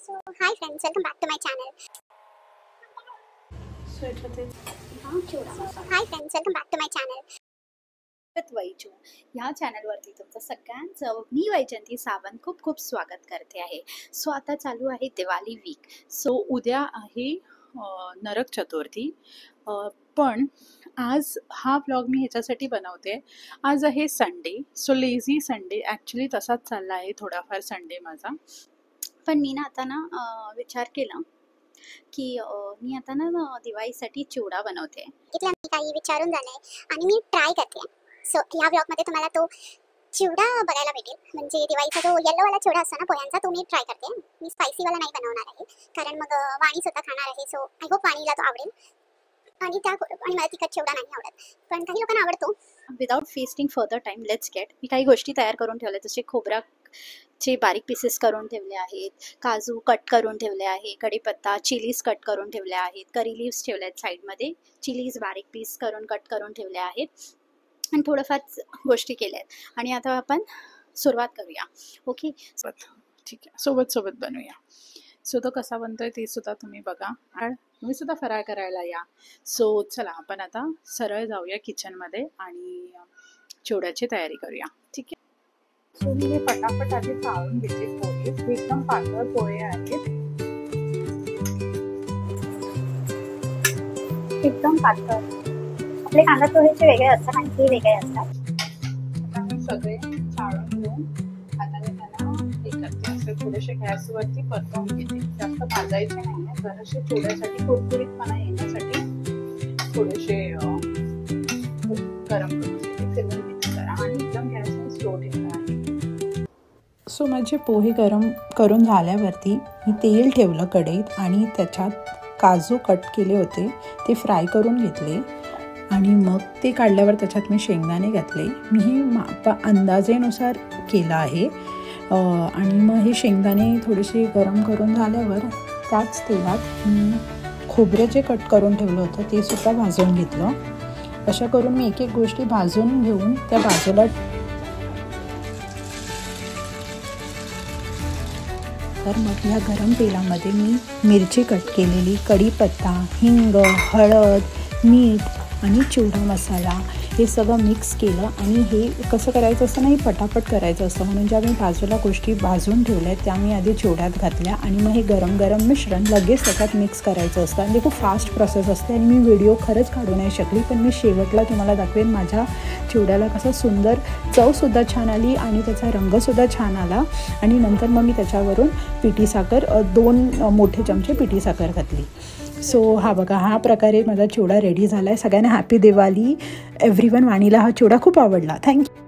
So hi friends, welcome back to my channel. Hi friends, welcome back to my channel. वैजू ह्या चॅनलवरती तुमचं सगळ्यांचं मी वैजंती सावंत खूप खूप स्वागत करते आहे. सो आता चालू आहे दिवाळी वीक. सो उद्या आहे नरक चतुर्थी. पण आज हा व्लॉग मी ह्याच्यासाठी बनवते. आज आहे Sunday. So lazy Sunday. Actually तसाच चालला आहे थोडाफार संडे माझा. पण मी ना आता ना विचार केला की मी आता ना दिवाळीसाठी चिवडा बनवते. इथला मी काही विचारून झालंय आणि मी ट्राय करते. सो ह्या व्लॉग मध्ये तुम्हाला तो चिवडा बघायला भेटेल. म्हणजे दिवाळीचा जो येलो वाला चिवडा असतो ना पोह्यांचा, तो मी ट्राय करते. मी स्पायसी वाला नाही बनवणार आहे कारण मग वाणी सुद्धा खाणार आहे. सो आय होप वाणीला तो आवडेल. आणि मला तिखट चिवडा नाही आवडत, पण काही लोकांना आवडतो. Without wasting further time let's get. मी काही गोष्टी तयार करून ठेवल्या, जसे खोबऱ्याचे बारीक पीसेस करून ठेवले आहेत, काजू कट करून ठेवले आहे, कढीपत्ता चिलीज कट करून ठेवले आहेत, करी लिव्स ठेवले आहेत साईडमध्ये, चिलीज बारीक पीस करून कट करून ठेवले आहेत आणि थोडंफार गोष्टी केल्या आहेत. आणि आता आपण सुरुवात करूया. ओके, ठीक आहे, सोबत बनवूया. सो तो कसा बनतोय ते सुद्धा तुम्ही बघा आणि तुम्ही सुद्धा फराळ करायला या. सो चला आपण आता सरळ जाऊया किचनमध्ये आणि चिवड्याची तयारी करूया. ठीक आहे. सो मी हे पटापट आधी चाळून घेते पोहे. एकदम पातळ पोहे आहेत, एकदम पातळ. आपले कांदा पोहेचे वेगळे असतात आणि हे वेगळे असतात. आता मी सगळे चाळून घेऊन आता मी त्यांना हे करते. असे थोडेसे गॅसवरती परतवून घेते. जास्त भाजायचे नाही आहे, जरासे चिवड्यासाठी कुरकुरीतपणा येण्यासाठी थोडेसे गरम करून घेते, फिरवून घेते जरा आणि एकदम गॅसवर स्लो ठेवणार आहे. सो माझे पोहे गरम करून झाल्यावरती मी तेल ठेवलं कढईत आणि त्याच्यात काजू कट केले होते ते फ्राय करून घेतले आणि मग ते काढल्यावर त्याच्यात मी शेंगदाणे घातले. मी हे अंदाजेनुसार केलं आहे. आणि मग हे शेंगदाणे थोडेसे गरम करून झाल्यावर त्याच तेलात मी खोबरं जे कट करून ठेवलं होतं ते सुद्धा भाजून घेतलं. अशा करून मी एक एक गोष्टी भाजून घेऊन त्या बाजूला. तर मग ह्या गरम तेलामध्ये मी मिरची कट केलेली, कढीपत्ता, हिंग, हळद, मीठ आणि चिवडा मसाला हे सगळं मिक्स केलं. आणि हे कसं करायचं असतं ना, हे पटापट करायचं असतं, म्हणून ज्या मी बाजूला गोष्टी भाजून ठेवल्या त्या मी आधी चिवड्यात घातल्या आणि मग हे गरम गरम मिश्रण लगेच त्याच्यात मिक्स करायचं असतं. आणि ते खूप फास्ट प्रोसेस असते आणि मी व्हिडिओ खरंच काढू नाही शकली, पण मी शेवटला तुम्हाला दाखवेन माझ्या चिवड्याला कसं सुंदर चवसुद्धा छान आली आणि त्याचा रंगसुद्धा छान आला. आणि नंतर मग मी त्याच्यावरून पिठी साखर 2 मोठे चमचे पिठी साखर घातली. सो हा बघा, हा प्रकारे माझा चिवडा रेडी झाला आहे. सगळ्यांना हॅपी दिवाळी एव्हरीवन. वाणीला हा चिवडा खूप आवडला. थँक्यू.